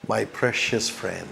My precious friend,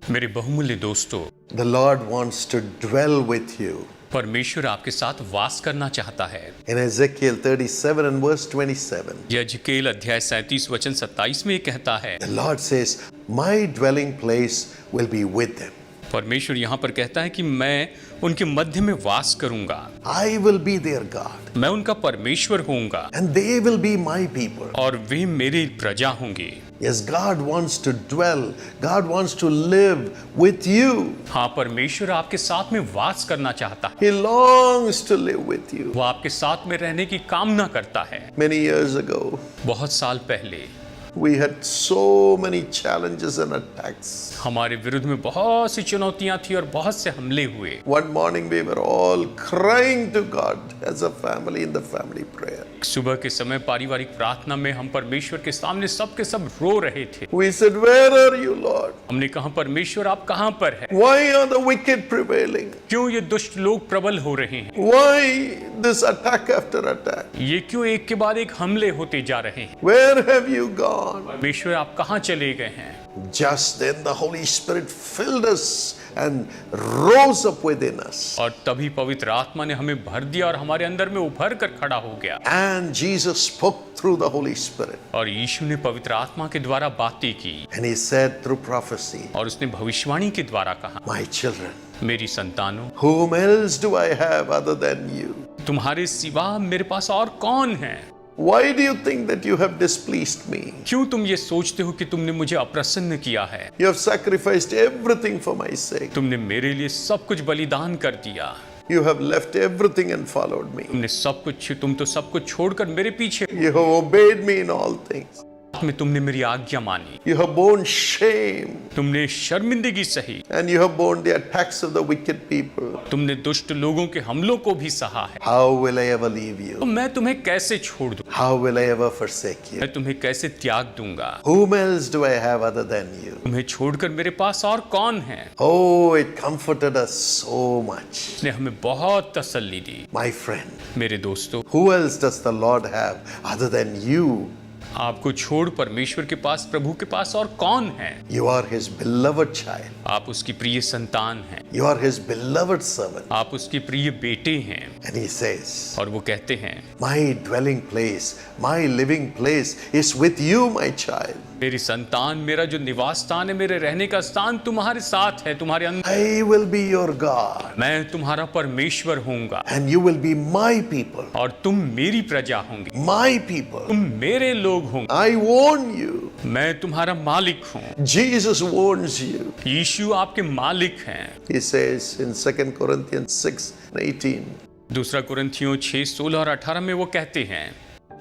मेरे बहुमूल्य दोस्तों, the Lord wants to dwell with you. परमेश्वर आपके साथ वास करना चाहता है। In Ezekiel 37 and verse 27, Ezekiel अध्याय 37 वचन 27 में ये कहता है, the Lord says, my dwelling place will be with them. परमेश्वर यहाँ पर कहता है कि मैं उनके मध्य में वास करूंगा, I will be their God, मैं उनका परमेश्वर होऊंगा and they will be my people. और वे मेरी प्रजा होंगे। Yes, God wants to dwell. God wants to live with you. हाँ, परमेश्वर आपके साथ में वास करना चाहता है। He longs to live with you. वो आपके साथ में रहने की कामना करता है। Many years ago, बहुत साल पहले we had so many challenges and attacks. हमारे विरुद्ध में बहुत सी चुनौतियां थी और बहुत से हमले हुए। One morning we were all crying to God as a family in the family prayer. सुबह के समय पारिवारिक प्रार्थना में हम परमेश्वर के सामने सब के सब रो रहे थे। We said, where are you, Lord? हमने कहा, परमेश्वर आप कहां पर हैं? Why are the wicked prevailing? क्यों ये दुष्ट लोग प्रबल हो रहे हैं? Why this attack after attack? ये क्यों एक के बाद एक हमले होते जा रहे हैं? Where have you gone? परमेश्वर आप कहां चले गए हैं? Just then the Holy Spirit filled us and rose up within us. और तभी पवित्र आत्मा ने हमें भर दिया और हमारे अंदर में उभर कर खड़ा हो गया। And Jesus spoke through the Holy Spirit. और यीशु ने पवित्र आत्मा के द्वारा बातें की And he said through prophecy, और उसने भविष्यवाणी के द्वारा कहा, my children, मेरी संतानों, whom else do I have other than you? तुम्हारे सिवा मेरे पास और कौन है? Why do you think that you have displeased me? क्यों तुम ये सोचते हो कि तुमने मुझे अप्रसन्न किया है? You have sacrificed everything for my sake. तुमने मेरे लिए सब कुछ बलिदान कर दिया। You have left everything and followed me. तुम तो सब कुछ छोड़कर मेरे पीछे You have obeyed me in all things. में तुमने मेरी आज्ञा मानी, You have borne shame तुमने शर्मिंदगी सही, and you have borne the attacks of the wicked people. तुमने दुष्ट लोगों के हमलों को भी सहा है। How will I ever leave तो you? मैं तुम्हें कैसे छोड़ दूं? How will I ever forsake you? मैं तुम्हें कैसे त्याग दूंगा? Whom else do I have other than you? तुम्हें छोड़कर मेरे पास और कौन है? Oh, it comforted us so much. उसने हमें बहुत तसल्ली दी। My friend, मेरे दोस्तों, who else does the Lord have other than you? आपको छोड़ परमेश्वर के पास, प्रभु के पास और कौन है? You are his beloved child. आप उसकी प्रिय संतान हैं, You are his beloved servant. आप उसके प्रिय बेटे हैं। And he says, और वो कहते हैं, my dwelling place, my living place is with you, my child. मेरी संतान, मेरा जो निवास स्थान है, मेरे रहने का स्थान तुम्हारे साथ है, तुम्हारे अंदर। I will be your God. मैं तुम्हारा परमेश्वर होऊंगा And you will be my people. और तुम मेरी प्रजा होंगी, My people. तुम मेरे लोग होंगे। I warn you. मैं तुम्हारा मालिक हूँ। Jesus warns you. यीशु आपके मालिक हैं। He says in 2 Corinthians 6:18, दूसरा कुरिन्थियों 6:16 और 18 में वो कहते हैं,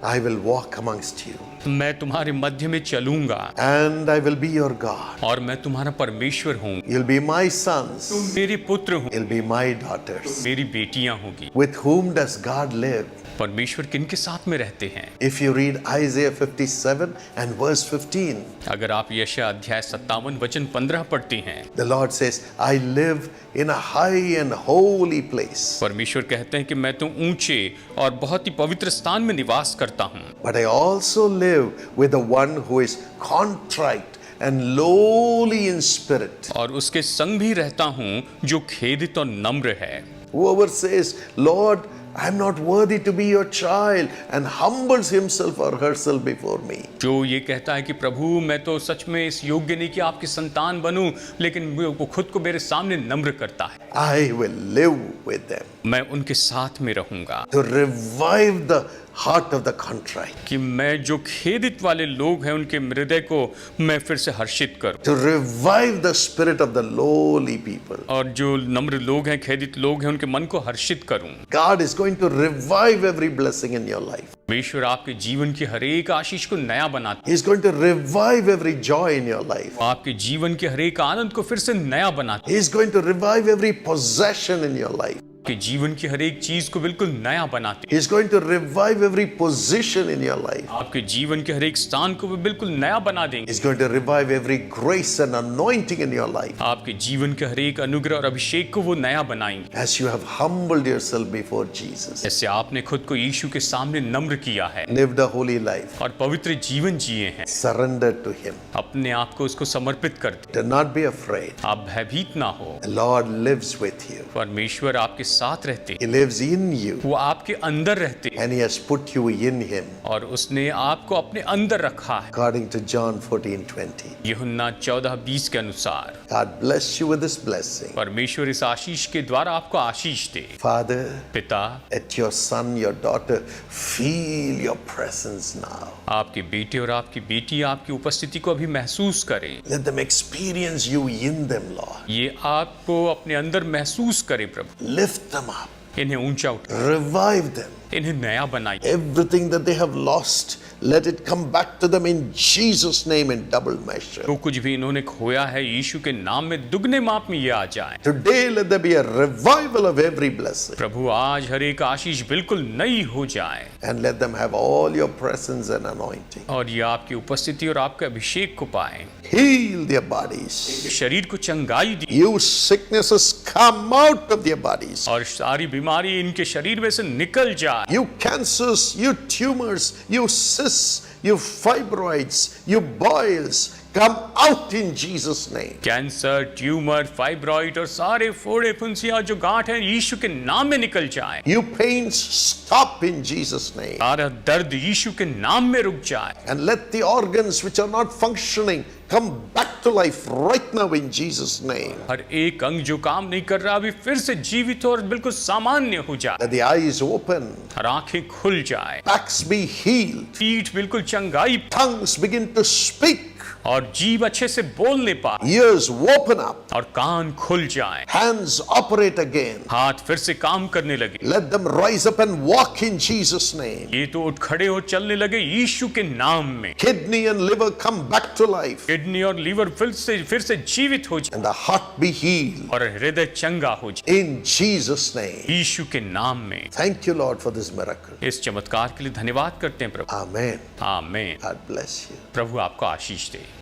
I will walk amongst you, मैं तुम्हारे मध्य में चलूंगा and I will be your God. और मैं तुम्हारा परमेश्वर हूँ। You'll be my sons. तुम मेरे पुत्र हो, You'll be my daughters. मेरी बेटियां होगी। With whom does God live? परमेश्वर किनके साथ में रहते हैं? If you read Isaiah 57 and verse 15, अगर आप यशायाह अध्याय 57 वचन 15 पढ़ते हैं, the Lord says, I live in a high and holy place, परमेश्वर कहते हैं कि मैं तो ऊंचे और बहुत ही पवित्र स्थान में निवास करता हूँ, but I also live with the one who is contrite and lowly in spirit. और उसके संग भी रहता हूँ जो खेदित और नम्र है। Whoever says, Lord, I'm not worthy to be your child, and humbles himself or herself before me. जो ये कहता है कि प्रभु मैं तो सच में इस योग्य नहीं कि आपकी संतान बनूं, लेकिन वो खुद को मेरे सामने नम्र करता है, I will live with them. मैं उनके साथ में रहूंगा। To revive the heart of the contrite. कि मैं जो खेदित वाले लोग हैं उनके हृदय को मैं फिर से हर्षित करूं, To revive the spirit of the lowly people. और जो नम्र लोग हैं, खेदित लोग हैं, उनके मन को हर्षित करूं। God is going to revive every blessing in your life. परमेश्वर आपके जीवन की हर एक आशीष को नया बनाता He's going to revive every joy in your life. है, आपके जीवन के हर एक आनंद को फिर से नया बनाता है, He's going to revive every possession in your life. कि जीवन की हर एक चीज को बिल्कुल नया बनाते हैं। He's going to revive every position in your life. आपके जीवन के हर एक स्थान को वो बिल्कुल नया बना देंगे। He's going to revive every grace and anointing in your life. आपके जीवन के हर एक अनुग्रह और अभिषेक को वो नया बनाएंगे। As you have humbled yourself before Jesus, जैसे आपने खुद को यीशु के सामने नम्र किया है lived a holy life, और पवित्र जीवन जिए हैं, surrendered to Him. अपने आप को उसको समर्पित कर दे। Do not be afraid. आप भयभीत ना हो। The Lord lives with you. परमेश्वर आपके साथ रहते हैं, He lives in you, वो आपके अंदर रहते हैं and He has put you in Him. और उसने आपको अपने अंदर रखा है। According to John 14:20. यूहन्ना 14:20 के अनुसार God bless you with this blessing. परमेश्वर इस आशीष के द्वारा आपको आशीष दे। Father, पिता, let your son, your daughter feel your presence now. आपके बेटे और आपकी बेटी आपकी उपस्थिति को अभी महसूस करें। Let them experience you in them, Lord. ये आपको अपने अंदर महसूस करें प्रभु। Lift them up. इन्हें ऊंचा उठा, Revive them. इन्हें नया बनाइए। Everything that they have lost, let it come back to them in Jesus' name in double measure. जो कुछ भी इन्होंने खोया है यीशु के नाम में दुगने माप में ये आ जाए। Today, let there be a revival of every blessing. प्रभु आज हर एक आशीष बिल्कुल नई हो जाए And let them have all your presence and anointing. और ये आपकी उपस्थिति और आपके अभिषेक को पाए। Heal their bodies. शरीर को चंगाई दी You sicknesses come out of their bodies. और सारी बीमारी इनके शरीर में से निकल जाए। You cancers, you tumors, you cysts, you fibroids, you boils, come out in Jesus' name. Cancer, tumour, fibroid और सारे फोड़े फुंसियां जो गांठ हैं यीशु के नाम में निकल जाए। You pains, stop in Jesus' name. सारा दर्द यीशु के नाम में रुक जाए And let the organs which are not functioning come back to life right now in Jesus' name. हर एक अंग जो काम नहीं कर रहा अभी फिर से जीवित और बिल्कुल सामान्य हो जाए Let the eyes open, और आंखें खुल जाए, backs be healed, पीठ बिल्कुल चंगाई tongues begin to speak, और जीभ अच्छे से बोलने पाए ears open up, और कान खुल जाए, hands operate again. हाथ फिर से काम करने लगे। Let them rise up and walk in Jesus' name. ये तो उठ खड़े हो चलने लगे यीशु के नाम में। Kidney and liver come back to life, kidney और लीवर फिर से जीवित हो जाए and the heart be healed और हृदय चंगा हो जाए in Jesus' name. यीशु के नाम में। Thank you, Lord, for this miracle. इस चमत्कार के लिए धन्यवाद करते हैं प्रभु। Amen. आमीन। God bless you. प्रभु आपको आशीष दे।